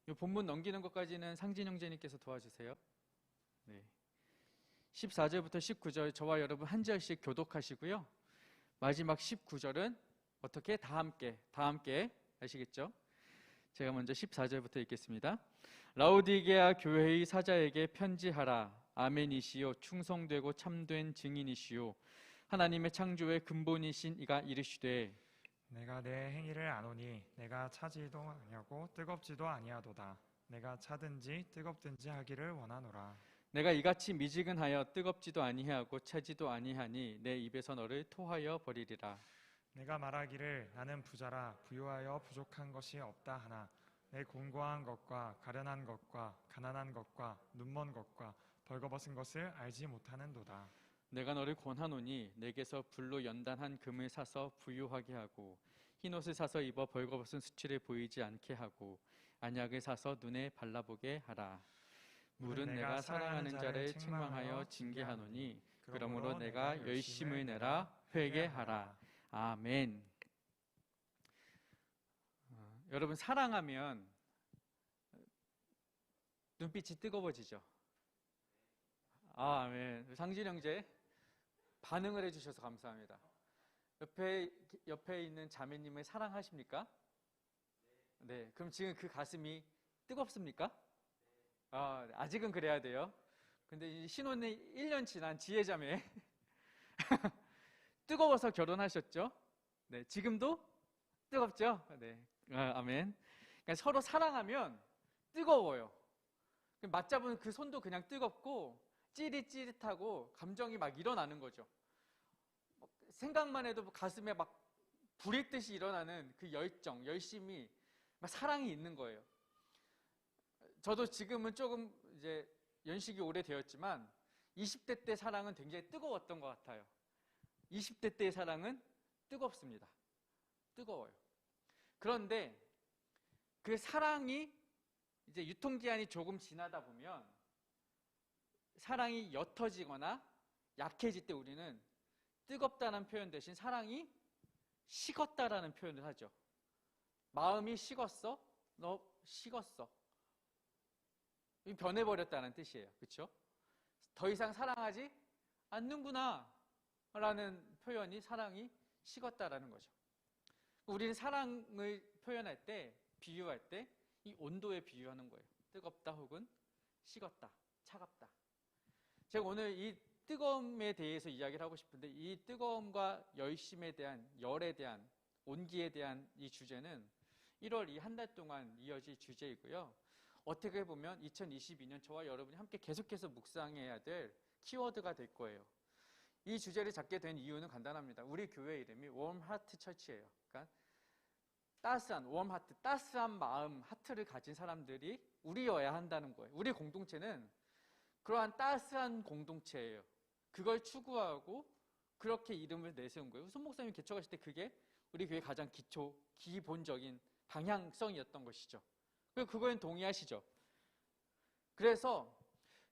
이 본문 넘기는 것까지는 상진 형제님께서 도와주세요. 네. 14절부터 19절 저와 여러분 한 절씩 교독하시고요. 마지막 19절은 어떻게? 다 함께 아시겠죠? 제가 먼저 14절부터 읽겠습니다. 라오디게아 교회의 사자에게 편지하라. 아멘이시요 충성되고 참된 증인이시요 하나님의 창조의 근본이신 이가 이르시되 내가 내 행위를 아노니 내가 차지도 아니하고 뜨겁지도 아니하도다. 내가 차든지 뜨겁든지 하기를 원하노라. 내가 이같이 미지근하여 뜨겁지도 아니하고 차지도 아니하니 내 입에서 너를 토하여 버리리라. 내가 말하기를 나는 부자라 부유하여 부족한 것이 없다 하나 내 공고한 것과 가련한 것과 가난한 것과 눈먼 것과 벌거벗은 것을 알지 못하는도다. 내가 너를 권하노니 내게서 불로 연단한 금을 사서 부유하게 하고 흰옷을 사서 입어 벌거벗은 수치를 보이지 않게 하고 안약을 사서 눈에 발라보게 하라. 물은 내가 사랑하는 자를 책망하여 징계하노니 그러므로 내가 열심을 내라 회개하라. 아멘. 여러분 사랑하면 눈빛이 뜨거워지죠. 아멘. 상진 형제 반응을 해주셔서 감사합니다. 옆에 있는 자매님을 사랑하십니까? 네. 그럼 지금 그 가슴이 뜨겁습니까? 아직은 그래야 돼요. 근데 이 신혼이 1년 지난 지혜자매 뜨거워서 결혼하셨죠? 네. 지금도 뜨겁죠? 네. 아멘. 그러니까 서로 사랑하면 뜨거워요. 맞잡은 그 손도 그냥 뜨겁고 찌릿찌릿하고 감정이 막 일어나는 거죠. 생각만 해도 가슴에 막 불일 듯이 일어나는 그 열정, 열심이 막 사랑이 있는 거예요. 저도 지금은 조금 이제 연식이 오래되었지만 20대 때 사랑은 굉장히 뜨거웠던 것 같아요. 20대 때의 사랑은 뜨겁습니다. 뜨거워요. 그런데 그 사랑이 이제 유통기한이 조금 지나다 보면 사랑이 옅어지거나 약해질 때 우리는 뜨겁다는 표현 대신 사랑이 식었다라는 표현을 하죠. 마음이 식었어? 너 식었어. 변해버렸다는 뜻이에요. 그렇죠? 더 이상 사랑하지 않는구나 라는 표현이 사랑이 식었다라는 거죠. 우리는 사랑을 표현할 때, 비유할 때 이 온도에 비유하는 거예요. 뜨겁다 혹은 식었다, 차갑다. 제가 오늘 이 뜨거움에 대해서 이야기를 하고 싶은데 이 뜨거움과 열심에 대한, 열에 대한, 온기에 대한 이 주제는 1월 이 한 달 동안 이어질 주제이고요. 어떻게 보면 2022년 저와 여러분이 함께 계속해서 묵상해야 될 키워드가 될 거예요. 이 주제를 잡게 된 이유는 간단합니다. 우리 교회 이름이 웜 하트 처치예요. 그러니까 따스한 웜 하트, 따스한 마음, 하트를 가진 사람들이 우리여야 한다는 거예요. 우리 공동체는 그러한 따스한 공동체예요. 그걸 추구하고 그렇게 이름을 내세운 거예요. 손 목사님이 개척하실 때 그게 우리 교회 가장 기본적인 방향성이었던 것이죠. 그거엔 동의하시죠? 그래서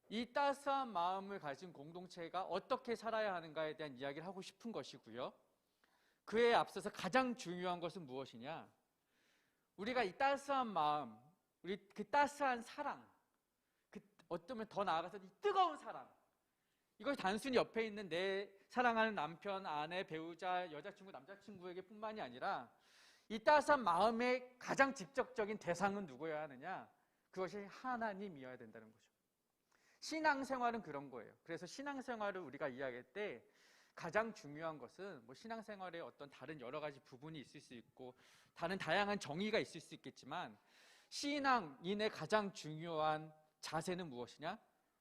이 따스한 마음을 가진 공동체가 어떻게 살아야 하는가에 대한 이야기를 하고 싶은 것이고요. 그에 앞서서 가장 중요한 것은 무엇이냐? 우리가 이 따스한 마음, 우리 그 따스한 사랑, 어쩌면 더 나아가서 이 뜨거운 사랑, 이걸 단순히 옆에 있는 내 사랑하는 남편, 아내, 배우자, 여자친구, 남자친구에게 뿐만이 아니라 이 따스한 마음의 가장 직접적인 대상은 누구여야 하느냐? 그것이 하나님이어야 된다는 거죠. 신앙생활은 그런 거예요. 그래서 신앙생활을 우리가 이야기할 때 가장 중요한 것은 뭐 신앙생활에 어떤 다른 여러 가지 부분이 있을 수 있고 다른 다양한 정의가 있을 수 있겠지만 신앙인의 가장 중요한 자세는 무엇이냐?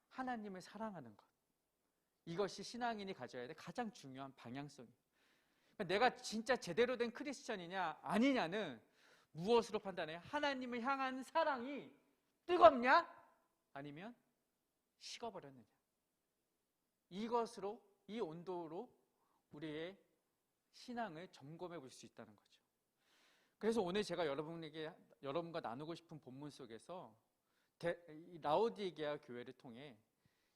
하나님을 사랑하는 것. 이것이 신앙인이 가져야 될 가장 중요한 방향성이에요. 그러니까 내가 진짜 제대로 된 크리스천이냐 아니냐는 무엇으로 판단해요? 하나님을 향한 사랑이 뜨겁냐? 아니면 식어버렸느냐? 이것으로, 이 온도로 우리의 신앙을 점검해 볼 수 있다는 거죠. 그래서 오늘 제가 여러분과 나누고 싶은 본문 속에서 라오디게아 교회를 통해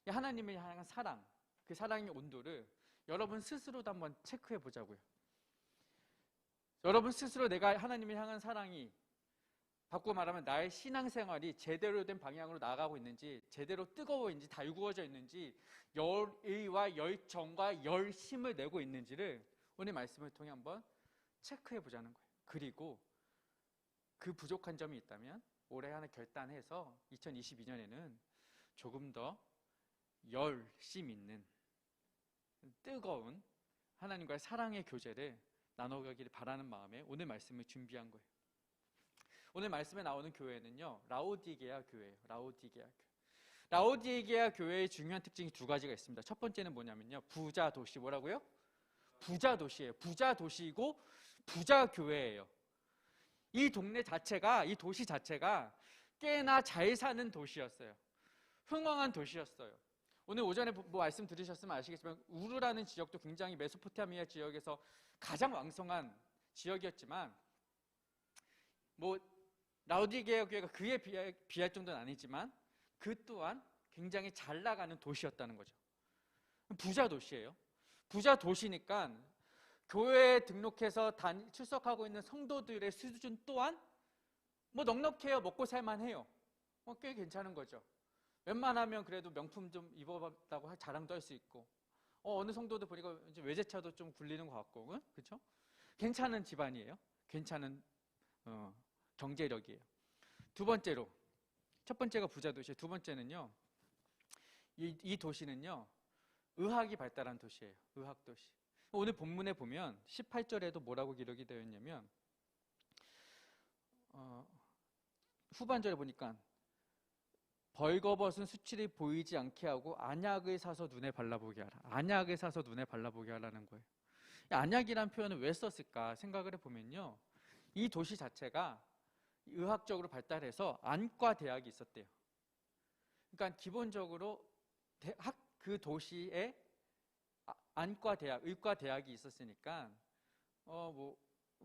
하나님을 향한 사랑, 그 사랑의 온도를 여러분 스스로도 한번 체크해 보자고요. 여러분 스스로 내가 하나님을 향한 사랑이 바꾸고 말하면 나의 신앙생활이 제대로 된 방향으로 나아가고 있는지, 제대로 뜨거워있는지, 달구어져 있는지, 열의와 열정과 열심을 내고 있는지를 오늘 말씀을 통해 한번 체크해 보자는 거예요. 그리고 그 부족한 점이 있다면 올해 하나 결단해서 2022년에는 조금 더 열심 있는 뜨거운 하나님과의 사랑의 교제를 나눠가기를 바라는 마음에 오늘 말씀을 준비한 거예요. 오늘 말씀에 나오는 교회는요, 라오디게아 교회예요. 라오디게아 교회. 라오디게아 교회의 중요한 특징이 두 가지가 있습니다. 첫 번째는 뭐냐면요, 부자 도시. 뭐라고요? 부자 도시예요. 부자 도시이고 부자 교회예요. 이 동네 자체가, 이 도시 자체가 꽤나 잘 사는 도시였어요. 흥왕한 도시였어요. 오늘 오전에 뭐 말씀 들으셨으면 아시겠지만 우르라는 지역도 굉장히 메소포타미아 지역에서 가장 왕성한 지역이었지만, 뭐 라오디게아 교회가 그에 비할 정도는 아니지만 그 또한 굉장히 잘 나가는 도시였다는 거죠. 부자 도시예요. 부자 도시니까 교회에 등록해서 출석하고 있는 성도들의 수준 또한 뭐 넉넉해요. 먹고 살만해요. 꽤 괜찮은 거죠. 웬만하면 그래도 명품 좀 입어봤다고 자랑도 할 수 있고, 어느 성도들 보니까 이제 외제차도 좀 굴리는 것 같고, 그렇죠? 괜찮은 집안이에요. 괜찮은 경제력이에요. 두 번째로, 첫 번째가 부자 도시예요. 두 번째는요, 이 도시는요, 의학이 발달한 도시예요. 의학 도시. 오늘 본문에 보면 18절에도 뭐라고 기록이 되어 있냐면, 후반절에 보니까 벌거벗은 수치를 보이지 않게 하고 안약을 사서 눈에 발라보게 하라. 안약을 사서 눈에 발라보게 하라는 거예요. 이 안약이라는 표현을 왜 썼을까 생각을 해보면요, 이 도시 자체가 의학적으로 발달해서 안과 대학이 있었대요. 그러니까 기본적으로 그 도시에 안과 대학, 의과 대학이 있었으니까 뭐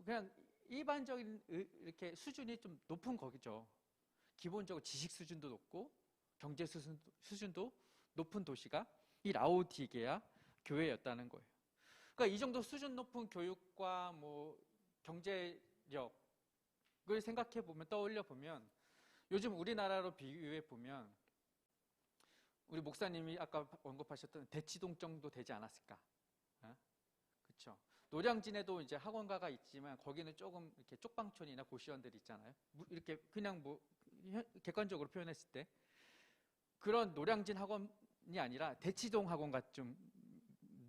그냥 일반적인 이렇게 수준이 좀 높은 거죠. 기본적으로 지식 수준도 높고 경제 수준도 높은 도시가 이 라오디게아 교회였다는 거예요. 그러니까 이 정도 수준 높은 교육과 뭐 경제력을 생각해 보면, 떠올려 보면, 요즘 우리나라로 비교해 보면 우리 목사님이 아까 언급하셨던 대치동 정도 되지 않았을까? 그렇죠. 노량진에도 이제 학원가가 있지만 거기는 조금 이렇게 쪽방촌이나 고시원들이 있잖아요. 이렇게 그냥 뭐 객관적으로 표현했을 때 그런 노량진 학원이 아니라 대치동 학원 같은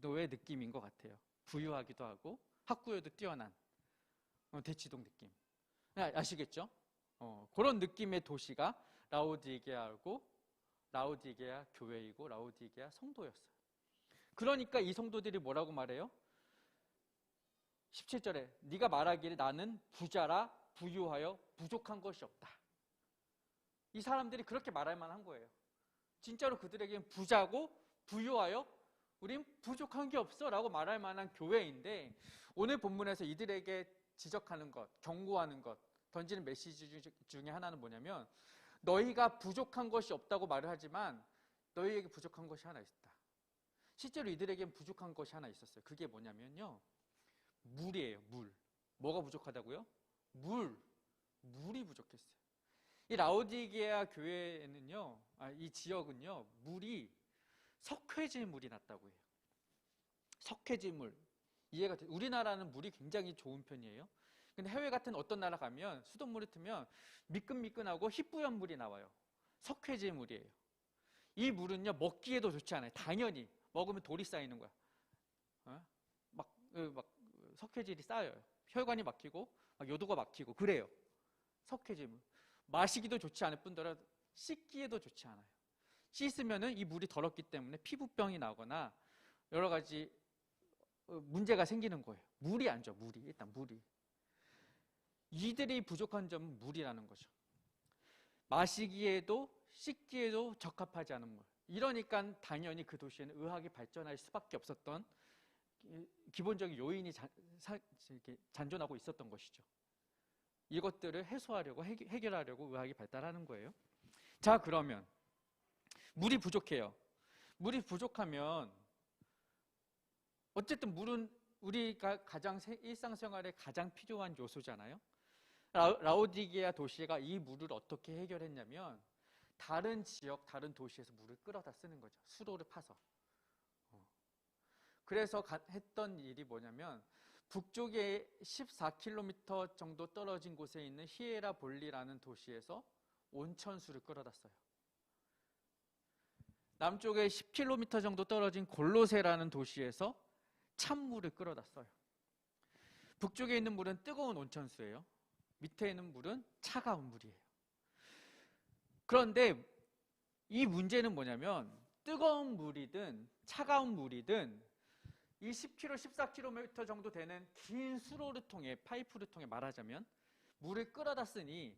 노의 느낌인 것 같아요. 부유하기도 하고 학구에도 뛰어난 대치동 느낌. 아시겠죠? 그런 느낌의 도시가 라오디게아고, 라오디게아 교회이고 라오디게아 성도였어요. 그러니까 이 성도들이 뭐라고 말해요? 17절에 네가 말하기를 나는 부자라 부유하여 부족한 것이 없다. 이 사람들이 그렇게 말할 만한 거예요. 진짜로 그들에게는 부자고 부유하여 우린 부족한 게 없어 라고 말할 만한 교회인데, 오늘 본문에서 이들에게 지적하는 것, 경고하는 것, 던지는 메시지 중에 하나는 뭐냐면, 너희가 부족한 것이 없다고 말을 하지만 너희에게 부족한 것이 하나 있다. 실제로 이들에게는 부족한 것이 하나 있었어요. 그게 뭐냐면요, 물이에요. 물. 뭐가 부족하다고요? 물이 부족했어요. 이 라오디게아 교회에는요, 이 지역은요, 물이 석회질 물이 났다고 해요. 석회질 물. 이해가 돼요? 우리나라는 물이 굉장히 좋은 편이에요. 근데 해외 같은 어떤 나라 가면 수돗물을 트면 미끈미끈하고 희뿌연 물이 나와요. 석회질 물이에요. 이 물은요, 먹기에도 좋지 않아요. 당연히 먹으면 돌이 쌓이는 거야. 막 석회질이 쌓여요. 혈관이 막히고 막 요도가 막히고 그래요. 석회질 물. 마시기도 좋지 않을 뿐더러 씻기에도 좋지 않아요. 씻으면은 이 물이 더럽기 때문에 피부병이 나거나 여러 가지 문제가 생기는 거예요. 물이 안 좋아. 일단 물이. 이들이 부족한 점은 물이라는 거죠. 마시기에도 씻기에도 적합하지 않은 물. 이러니까 당연히 그 도시에는 의학이 발전할 수밖에 없었던 기본적인 요인이 잔존하고 있었던 것이죠. 이것들을 해소하려고, 해결하려고 의학이 발달하는 거예요. 자, 그러면 물이 부족해요. 물이 부족하면 어쨌든 물은 우리가 가장 일상생활에 가장 필요한 요소잖아요. 라오디게아 도시가 이 물을 어떻게 해결했냐면 다른 지역, 다른 도시에서 물을 끌어다 쓰는 거죠. 수로를 파서. 그래서 했던 일이 뭐냐면 북쪽에 14km 정도 떨어진 곳에 있는 히에라볼리라는 도시에서 온천수를 끌어다 써요. 남쪽에 10km 정도 떨어진 골로세라는 도시에서 찬물을 끌어다 써요. 북쪽에 있는 물은 뜨거운 온천수예요. 밑에 있는 물은 차가운 물이에요. 그런데 이 문제는 뭐냐면 뜨거운 물이든 차가운 물이든 이 10km, 14km 정도 되는 긴 수로를 통해, 파이프를 통해 말하자면 물을 끌어다 쓰니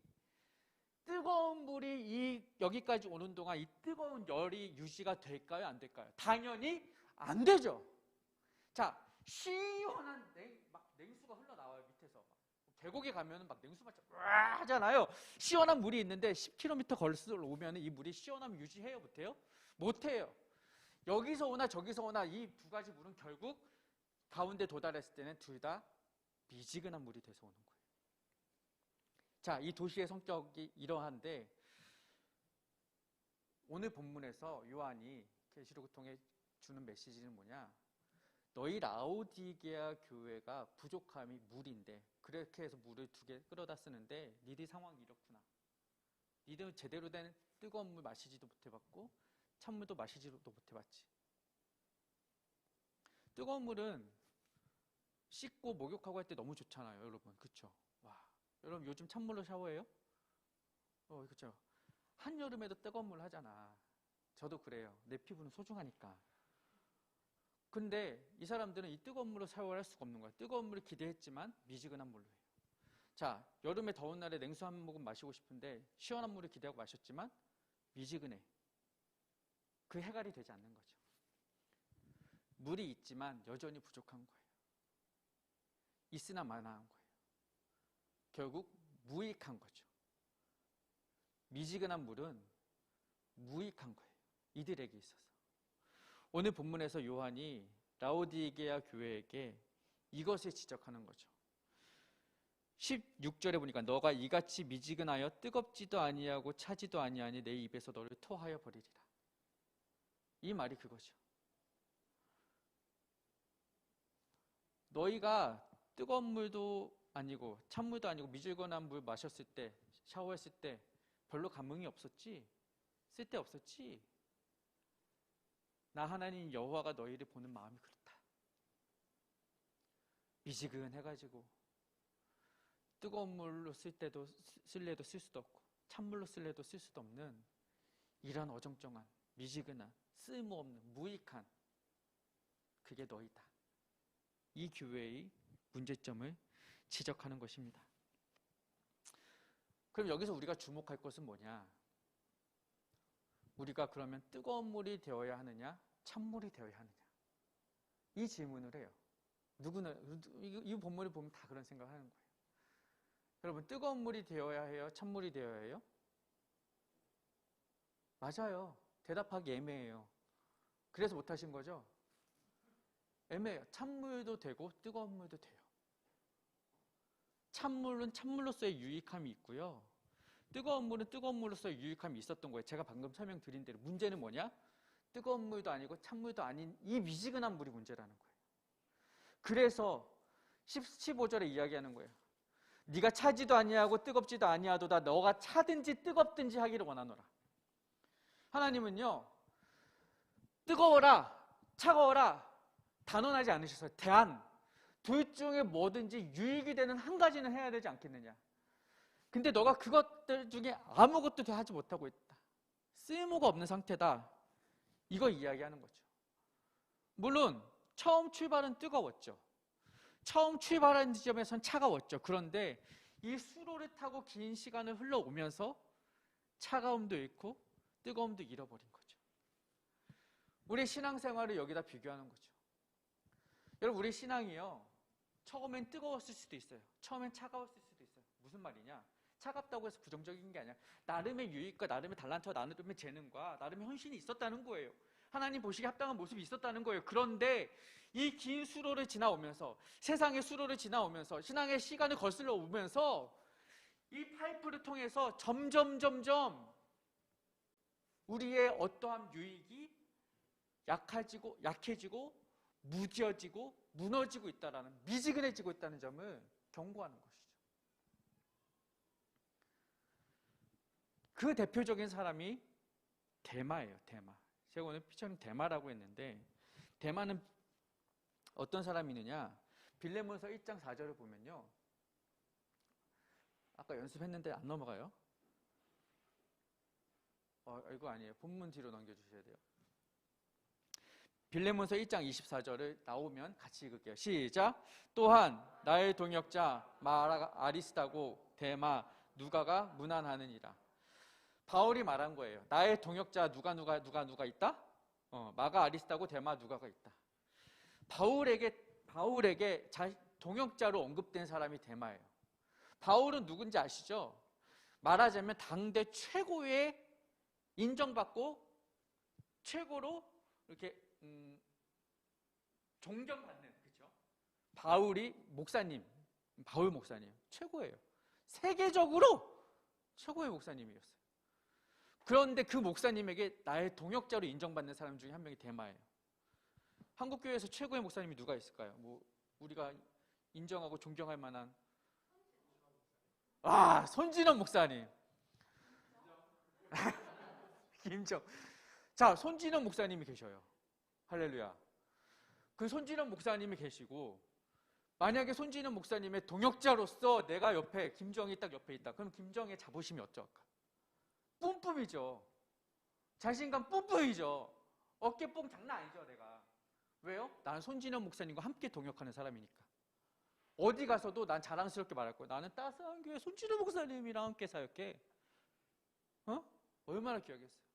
뜨거운 물이 여기까지 오는 동안 이 뜨거운 열이 유지가 될까요? 안 될까요? 당연히 안 되죠. 자, 시원한 냉수가 흘러나와요, 밑에서. 계곡에 가면 막 냉수 마치 와 하잖아요. 시원한 물이 있는데 10km 걸어서 오면 이 물이 시원함 유지해요? 못해요? 못해요. 여기서 오나 저기서 오나 이 두 가지 물은 결국 가운데 도달했을 때는 둘 다 미지근한 물이 돼서 오는 거예요. 자, 이 도시의 성격이 이러한데 오늘 본문에서 요한이 계시록을 통해 주는 메시지는 뭐냐? 너희 라오디게아 교회가 부족함이 물인데 그렇게 해서 물을 2개 끌어다 쓰는데 니들 상황이 이렇구나. 니들은 제대로 된 뜨거운 물 마시지도 못해봤고 찬물도 마시지도 못해봤지. 뜨거운 물은 씻고 목욕하고 할 때 너무 좋잖아요, 여러분. 그쵸? 와, 여러분 요즘 찬물로 샤워해요? 그쵸? 한여름에도 뜨거운 물 하잖아. 저도 그래요. 내 피부는 소중하니까. 근데 이 사람들은 이 뜨거운 물로 샤워할 수가 없는 거야. 뜨거운 물을 기대했지만 미지근한 물로 해요. 자, 여름에 더운 날에 냉수 한 모금 마시고 싶은데 시원한 물을 기대하고 마셨지만 미지근해. 그 해결이 되지 않는 거죠. 물이 있지만 여전히 부족한 거예요. 있으나 마나한 거예요. 결국 무익한 거죠. 미지근한 물은 무익한 거예요. 이들에게 있어서. 오늘 본문에서 요한이 라오디게아 교회에게 이것을 지적하는 거죠. 16절에 보니까 너가 이같이 미지근하여 뜨겁지도 아니하고 차지도 아니하니 내 입에서 너를 토하여 버리리라. 이 말이 그거죠. 너희가 뜨거운 물도 아니고 찬물도 아니고 미지근한 물 마셨을 때, 샤워했을 때 별로 감흥이 없었지? 쓸데없었지? 나 하나님 여호와가 너희를 보는 마음이 그렇다. 미지근해가지고 뜨거운 물로 쓸래도 쓸 수도 없고 찬물로 쓸래도 쓸 수도 없는 이런 어정쩡한 미지근한 쓸모없는 무익한 그게 너희다. 이 교회의 문제점을 지적하는 것입니다. 그럼 여기서 우리가 주목할 것은 뭐냐? 우리가 그러면 뜨거운 물이 되어야 하느냐? 찬물이 되어야 하느냐? 이 질문을 해요. 이 본문을 보면 다 그런 생각을 하는 거예요. 여러분, 뜨거운 물이 되어야 해요? 찬물이 되어야 해요? 맞아요. 대답하기 애매해요. 그래서 못하신 거죠? 애매해요. 찬물도 되고 뜨거운 물도 돼요. 찬물은 찬물로서의 유익함이 있고요. 뜨거운 물은 뜨거운 물로서의 유익함이 있었던 거예요. 제가 방금 설명드린 대로. 문제는 뭐냐? 뜨거운 물도 아니고 찬물도 아닌 이 미지근한 물이 문제라는 거예요. 그래서 15절에 이야기하는 거예요. 네가 차지도 아니하고 뜨겁지도 아니하도다. 너가 차든지 뜨겁든지 하기를 원하노라. 하나님은요, 뜨거워라, 차가워라 단언하지 않으셨어요. 둘 중에 뭐든지 유익이 되는 한 가지는 해야 되지 않겠느냐. 근데 너가 그것들 중에 아무것도 하지 못하고 있다. 쓸모가 없는 상태다. 이거 이야기하는 거죠. 물론 처음 출발은 뜨거웠죠. 처음 출발한 지점에선 차가웠죠. 그런데 이 수로를 타고 긴 시간을 흘러오면서 차가움도 잃고 뜨거움도 잃어버린 거죠. 우리 신앙생활을 여기다 비교하는 거죠. 여러분, 우리 신앙이요, 처음엔 뜨거웠을 수도 있어요. 처음엔 차가웠을 수도 있어요. 무슨 말이냐? 차갑다고 해서 부정적인 게 아니라 나름의 유익과 나름의 달란트와 나름의 재능과 나름의 헌신이 있었다는 거예요. 하나님 보시기에 합당한 모습이 있었다는 거예요. 그런데 이 긴 수로를 지나오면서, 세상의 수로를 지나오면서, 신앙의 시간을 거슬러 오면서 이 파이프를 통해서 점점 우리의 어떠한 유익이 약해지고 무뎌지고 무너지고 있다라는, 미지근해지고 있다는 점을 경고하는 것이죠. 그 대표적인 사람이 데마예요. 데마. 제가 오늘 피처링 데마라고 했는데, 데마는 어떤 사람이 있느냐, 빌레몬서 1장 4절을 보면요, 아까 연습했는데 안 넘어가요. 이거 아니에요. 본문 뒤로 넘겨주셔야 돼요. 빌레몬서 1장 24절을 나오면 같이 읽을게요. 시작. 또한 나의 동역자 마라 아리스다고 데마 누가가 문안하느니라. 바울이 말한 거예요. 나의 동역자 누가 있다? 마가 아리스다고 데마 누가가 있다. 바울에게 동역자로 언급된 사람이 데마예요. 바울은 누군지 아시죠? 말하자면 당대 최고의 인정받고 최고로 이렇게 존경받는, 그렇죠? 바울 목사님 최고예요. 세계적으로 최고의 목사님이었어요. 그런데 그 목사님에게 나의 동역자로 인정받는 사람 중에 한 명이 데마예요. 한국교회에서 최고의 목사님이 누가 있을까요? 뭐 우리가 인정하고 존경할 만한, 손진원 목사님. 김정. 자, 손진원 목사님이 계셔요. 할렐루야. 그 손진원 목사님이 계시고, 만약에 손진원 목사님의 동역자로서 내가 옆에, 김정이 딱 옆에 있다. 그럼 김정의 자부심이 어쩔까? 뿜뿜이죠. 자신감 뿜뿜이죠. 어깨뽕 장난 아니죠, 내가. 왜요? 나는 손진원 목사님과 함께 동역하는 사람이니까. 어디 가서도 난 자랑스럽게 말할 거예요. 나는 따스한 교회 손진원 목사님이랑 함께 사역해. 얼마나 귀하겠어요.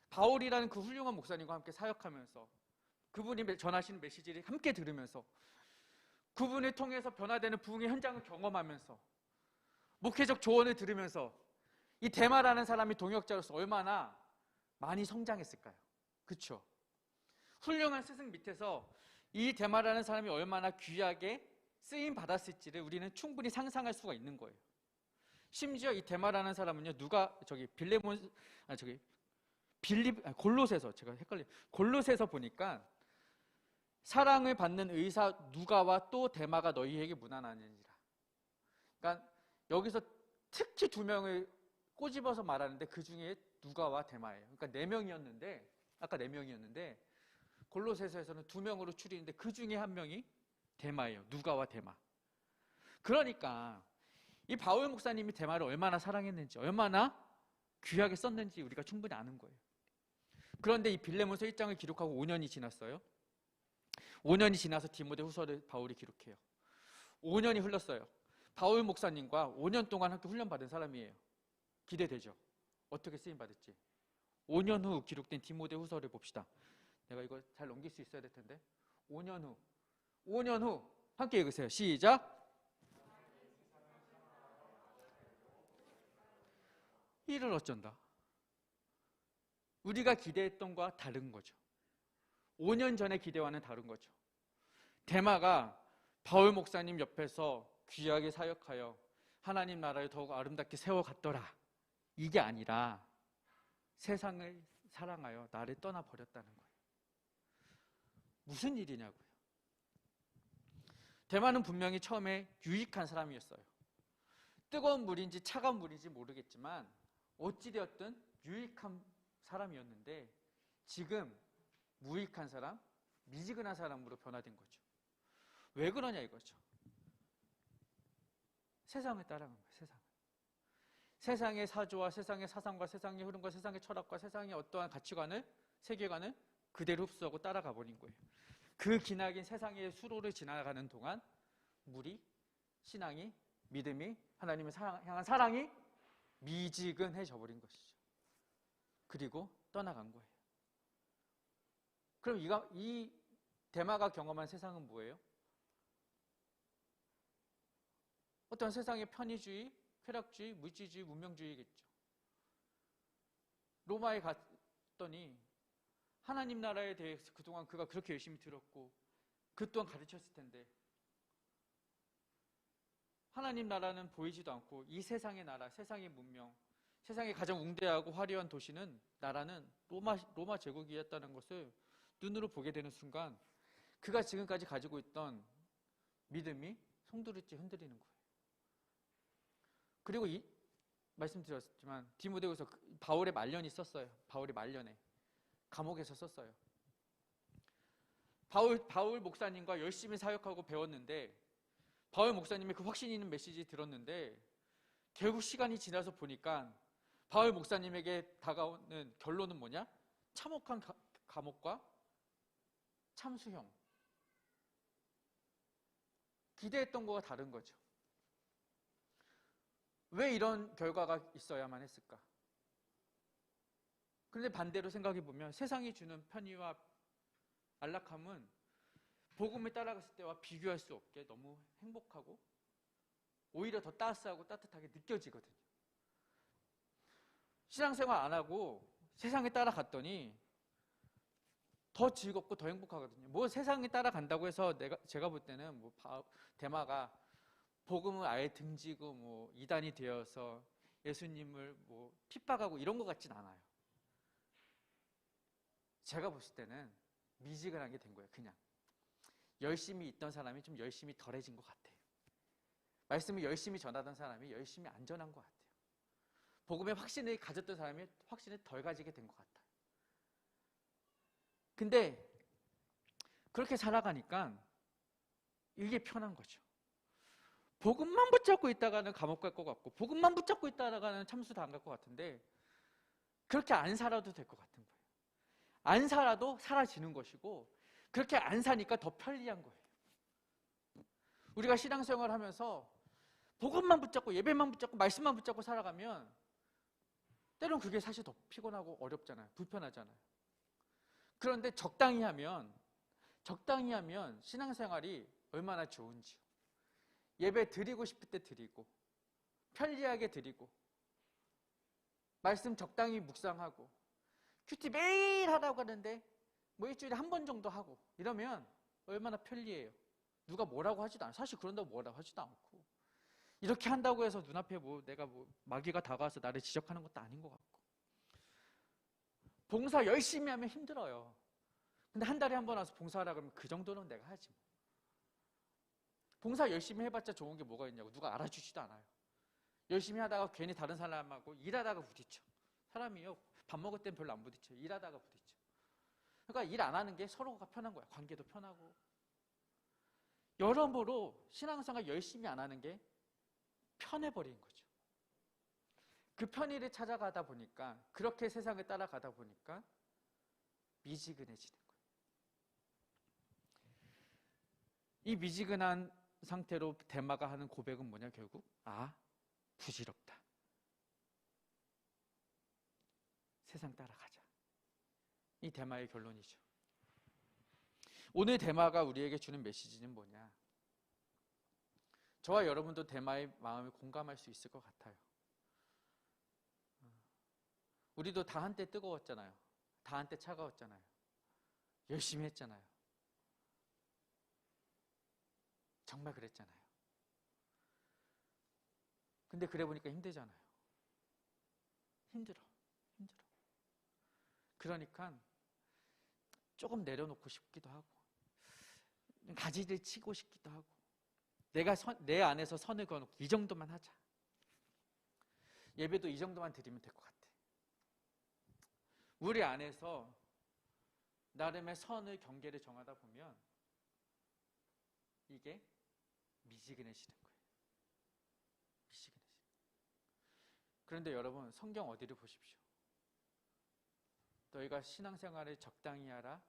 바울이라는 그 훌륭한 목사님과 함께 사역하면서, 그분이 전하시는 메시지를 함께 들으면서, 그분을 통해서 변화되는 부흥의 현장을 경험하면서, 목회적 조언을 들으면서, 이 데마라는 사람이 동역자로서 얼마나 많이 성장했을까요? 그렇죠? 훌륭한 스승 밑에서 이 데마라는 사람이 얼마나 귀하게 쓰임 받았을지를 우리는 충분히 상상할 수가 있는 거예요. 심지어 이 데마라는 사람은요, 골로새서 보니까 사랑을 받는 의사 누가와 또 데마가 너희에게 문안하느니라. 그러니까 여기서 특히 두 명을 꼬집어서 말하는데 그 중에 누가와 데마예요. 그러니까 아까 네 명이었는데 골로새서에서는 두 명으로 추리는데 그 중에 한 명이 데마예요. 누가와 데마. 그러니까 이 바울 목사님이 데마를 얼마나 사랑했는지, 얼마나 귀하게 썼는지 우리가 충분히 아는 거예요. 그런데 이 빌레몬서 1장을 기록하고 5년이 지났어요. 5년이 지나서 디모데후서를 바울이 기록해요. 5년이 흘렀어요. 바울 목사님과 5년 동안 함께 훈련받은 사람이에요. 기대되죠? 어떻게 쓰임받을지. 5년 후 기록된 디모데후서를 봅시다. 내가 이거 잘 넘길 수 있어야 될 텐데. 5년 후 함께 읽으세요. 시작. 이를 어쩐다. 우리가 기대했던 것과 다른 거죠. 5년 전의 기대와는 다른 거죠. 데마가 바울 목사님 옆에서 귀하게 사역하여 하나님 나라를 더욱 아름답게 세워갔더라. 이게 아니라 세상을 사랑하여 나를 떠나버렸다는 거예요. 무슨 일이냐고요. 데마는 분명히 처음에 유익한 사람이었어요. 뜨거운 물인지 차가운 물인지 모르겠지만 어찌되었든 유익한 사람이었는데 지금 무익한 사람, 미지근한 사람으로 변화된 거죠. 왜 그러냐 이거죠. 세상을 따라간 거예요. 세상의 사조와 세상의 사상과 세상의 흐름과 세상의 철학과 세상의 어떠한 가치관을, 세계관을 그대로 흡수하고 따라가 버린 거예요. 그 기나긴 세상의 수로를 지나가는 동안 신앙이, 믿음이, 하나님을 향한 사랑이 미지근해져 버린 것이죠. 그리고 떠나간 거예요. 그럼 이 데마가 경험한 세상은 뭐예요? 어떤 세상의 편의주의, 쾌락주의, 물질주의, 문명주의겠죠. 로마에 갔더니 하나님 나라에 대해서 그동안 그가 그렇게 열심히 들었고 그 또한 가르쳤을 텐데 하나님 나라는 보이지도 않고 이 세상의 나라, 세상의 문명, 세상의 가장 웅대하고 화려한 도시는 나라는 로마 제국이었다는 것을 눈으로 보게 되는 순간 그가 지금까지 가지고 있던 믿음이 송두리째 흔들리는 거예요. 그리고 말씀드렸지만 디모데후서 바울의 말년이 썼어요. 바울의 말년에 감옥에서 썼어요. 바울 목사님과 열심히 사역하고 배웠는데 바울 목사님의 그 확신 있는 메시지 들었는데 결국 시간이 지나서 보니까 바울 목사님에게 다가오는 결론은 뭐냐? 참혹한 감옥과 참수형. 기대했던 거와 다른 거죠. 왜 이런 결과가 있어야만 했을까? 그런데 반대로 생각해 보면 세상이 주는 편의와 안락함은 복음을 따라갔을 때와 비교할 수 없게 너무 행복하고 오히려 더 따스하고 따뜻하게 느껴지거든요. 신앙생활 안 하고 세상에 따라갔더니 더 즐겁고 더 행복하거든요. 뭐 세상에 따라간다고 해서 제가 볼 때는 뭐 대마가 복음을 아예 등지고 뭐 이단이 되어서 예수님을 뭐 핍박하고 이런 것 같진 않아요. 제가 봤을 때는 미지근한 게 된 거예요. 그냥 열심히 있던 사람이 좀 열심히 덜해진 것 같아요. 말씀을 열심히 전하던 사람이 열심히 안 전한 것 같아요. 복음의 확신을 가졌던 사람이 확신을 덜 가지게 된 것 같아요. 근데 그렇게 살아가니까 이게 편한 거죠. 복음만 붙잡고 있다가는 감옥 갈 것 같고 복음만 붙잡고 있다가는 참수 당할 것 같은데 그렇게 안 살아도 될 것 같은 거예요. 안 살아도 사라지는 것이고 그렇게 안 사니까 더 편리한 거예요. 우리가 신앙생활을 하면서 복음만 붙잡고 예배만 붙잡고 말씀만 붙잡고 살아가면 때론 그게 사실 더 피곤하고 어렵잖아요. 불편하잖아요. 그런데 적당히 하면 신앙생활이 얼마나 좋은지요. 예배 드리고 싶을 때 드리고 편리하게 드리고 말씀 적당히 묵상하고 큐티 매일 하라고 하는데 뭐 일주일에 한 번 정도 하고 이러면 얼마나 편리해요. 누가 뭐라고 하지도 않아요. 사실 그런다고 뭐라고 하지도 않고 이렇게 한다고 해서 눈앞에 뭐 내가 뭐 마귀가 다가와서 나를 지적하는 것도 아닌 것 같고 봉사 열심히 하면 힘들어요. 근데 한 달에 한 번 와서 봉사하라 그러면 그 정도는 내가 하지 뭐. 봉사 열심히 해봤자 좋은 게 뭐가 있냐고. 누가 알아주지도 않아요. 열심히 하다가 괜히 다른 사람하고 일하다가 부딪혀. 사람이요 밥 먹을 땐 별로 안 부딪혀. 일하다가 부딪혀. 그러니까 일 안 하는 게 서로가 편한 거야. 관계도 편하고. 여러모로 신앙생활 열심히 안 하는 게 편해버린 거죠. 그 편의를 찾아가다 보니까 그렇게 세상을 따라가다 보니까 미지근해지는 거예요. 이 미지근한 상태로 대마가 하는 고백은 뭐냐 결국? 부질없다. 세상 따라가자. 이 대마의 결론이죠. 오늘 대마가 우리에게 주는 메시지는 뭐냐? 저와 여러분도 대마의 마음을 공감할 수 있을 것 같아요. 우리도 다 한때 뜨거웠잖아요. 다 한때 차가웠잖아요. 열심히 했잖아요. 정말 그랬잖아요. 근데 그래 보니까 힘들잖아요. 힘들어. 그러니까 조금 내려놓고 싶기도 하고 가지를 치고 싶기도 하고 내가 내 안에서 선을 그어놓고 이 정도만 하자. 예배도 이 정도만 드리면 될 것 같아. 우리 안에서 나름의 선을 경계를 정하다 보면 이게 미지근해지는 거예요. 미지근해지는 거예요. 그런데 여러분 성경 어디를 보십시오. 너희가 신앙생활을 적당히 하라.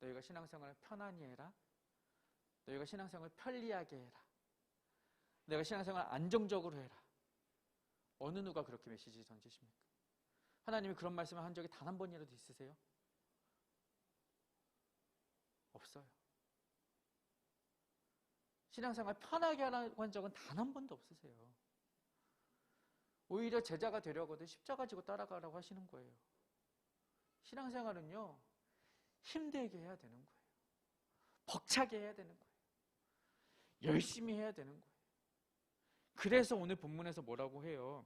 너희가 신앙생활을 편안히 해라. 너희가 신앙생활을 편리하게 해라. 너희가 신앙생활을 안정적으로 해라. 어느 누가 그렇게 메시지 던지십니까? 하나님이 그런 말씀을 한 적이 단 한 번이라도 있으세요? 없어요. 신앙생활 편하게 하라고 한 적은 단 한 번도 없으세요. 오히려 제자가 되려거든 십자가 지고 따라가라고 하시는 거예요. 신앙생활은요 힘들게 해야 되는 거예요. 벅차게 해야 되는 거예요. 열심히 해야 되는 거예요. 그래서 오늘 본문에서 뭐라고 해요?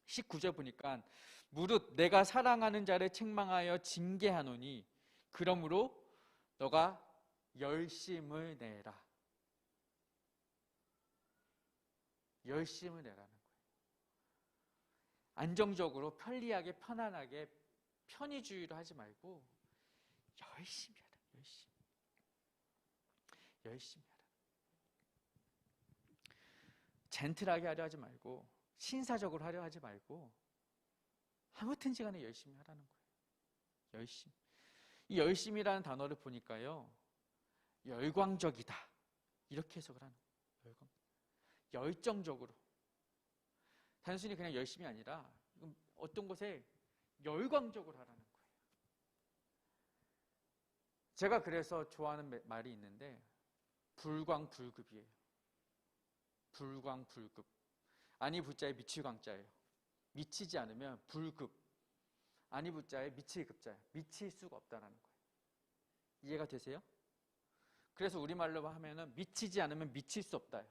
19절 보니까 무릇 내가 사랑하는 자를 책망하여 징계하노니 그러므로 너가 열심을 내라. 열심을 내라는 거예요. 안정적으로 편리하게 편안하게 편의주의로 하지 말고 열심히 하라. 열심히 하라. 젠틀하게 하려 하지 말고 신사적으로 하려 하지 말고 아무튼지 간에 열심히 하라는 거예요. 열심. 이 열심이라는 단어를 보니까요, 열광적이다 이렇게 해석을 하는 거예요. 열정적으로. 단순히 그냥 열심이 아니라 어떤 것에 열광적으로 하라는 거예요. 제가 그래서 좋아하는 말이 있는데 불광불급이에요. 불광불급. 아니 부자에 미칠 광자예요. 미치지 않으면 불급. 아니 부자에 미칠 급자예요. 미칠 수가 없다는 거예요. 이해가 되세요? 그래서 우리말로 하면은 미치지 않으면 미칠 수 없다요.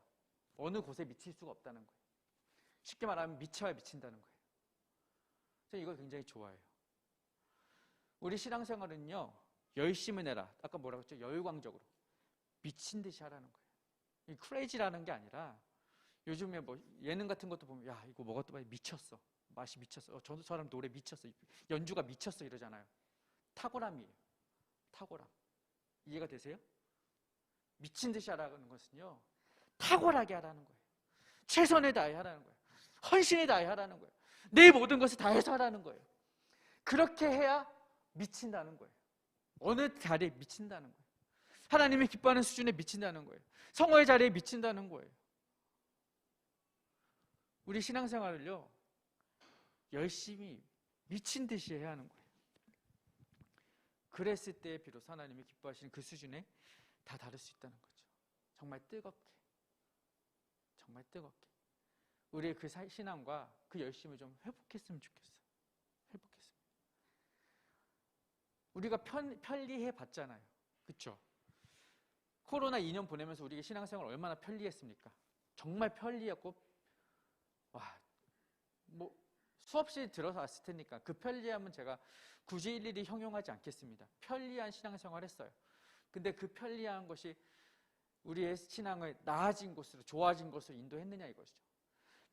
어느 곳에 미칠 수가 없다는 거예요. 쉽게 말하면 미쳐야 미친다는 거예요. 저는 이걸 굉장히 좋아해요. 우리 신앙생활은요, 열심을 내라. 아까 뭐라고 했죠? 열광적으로. 미친 듯이 하라는 거예요. 이 크레이지라는 게 아니라 요즘에 뭐 예능 같은 것도 보면 야 이거 뭐가 또 미쳤어. 맛이 미쳤어. 저 사람 노래 미쳤어. 연주가 미쳤어 이러잖아요. 탁월함이에요. 탁월함. 이해가 되세요? 미친 듯이 하라는 것은요, 탁월하게 하라는 거예요. 최선을 다해 하라는 거예요. 헌신을 다해 하라는 거예요. 내 모든 것을 다해서 하라는 거예요. 그렇게 해야 미친다는 거예요. 어느 자리에 미친다는 거예요. 하나님이 기뻐하는 수준에 미친다는 거예요. 성화의 자리에 미친다는 거예요. 우리 신앙생활을요, 열심히 미친 듯이 해야 하는 거예요. 그랬을 때 비로소 하나님이 기뻐하시는 그 수준에 다 다를 수 있다는 거죠. 정말 뜨겁게, 정말 뜨겁게 우리의 그 신앙과 그 열심을 좀 회복했으면 좋겠어요. 회복했으면. 우리가 편리해 봤잖아요. 그렇죠? 코로나 2년 보내면서 우리가 신앙생활 얼마나 편리했습니까? 정말 편리했고, 와, 뭐 수없이 들어서 왔을 테니까 그 편리함은 제가 굳이 일일이 형용하지 않겠습니다. 편리한 신앙생활 했어요. 근데 그 편리한 것이 우리의 신앙을 나아진 곳으로, 좋아진 곳으로 인도했느냐 이것이죠.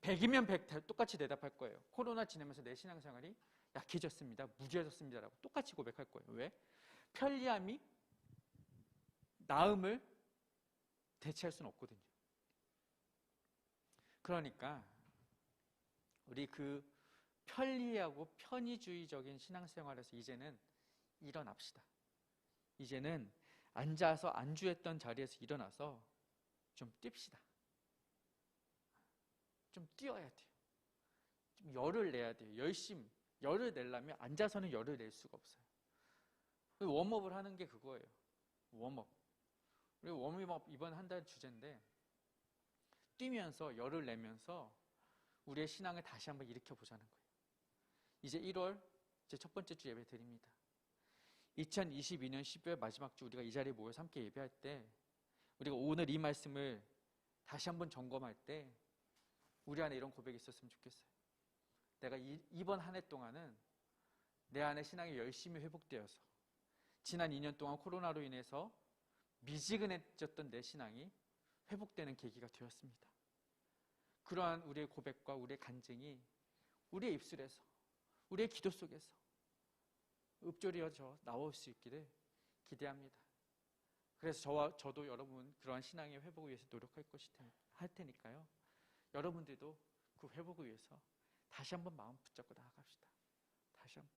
100이면 100 똑같이 대답할 거예요. 코로나 지내면서 내 신앙생활이 약해졌습니다, 무지해졌습니다 라고 똑같이 고백할 거예요. 왜? 편리함이 나음을 대체할 수는 없거든요. 그러니까 우리 그 편리하고 편의주의적인 신앙생활에서 이제는 일어납시다. 이제는 앉아서 안주했던 자리에서 일어나서 좀 뜁시다. 좀 뛰어야 돼요. 좀 열을 내야 돼요. 열을 내려면 앉아서는 열을 낼 수가 없어요. 웜업을 하는 게 그거예요. 웜업. 우리 웜업 이번 한 달 주제인데, 뛰면서 열을 내면서 우리의 신앙을 다시 한번 일으켜보자는 거예요. 이제 1월 제 첫 번째 주 예배 드립니다. 2022년 12월 마지막 주 우리가 이 자리에 모여서 함께 예배할 때, 우리가 오늘 이 말씀을 다시 한번 점검할 때 우리 안에 이런 고백이 있었으면 좋겠어요. 내가 이번 한 해 동안은 내 안에 신앙이 열심히 회복되어서 지난 2년 동안 코로나로 인해서 미지근해졌던 내 신앙이 회복되는 계기가 되었습니다. 그러한 우리의 고백과 우리의 간증이 우리의 입술에서, 우리의 기도 속에서 읊조려져 나올 수 있기를 기대합니다. 그래서 저도 여러분 그러한 신앙의 회복을 위해서 노력할 할 테니까요. 여러분들도 그 회복을 위해서 다시 한번 마음 붙잡고 나아갑시다. 다시 한번.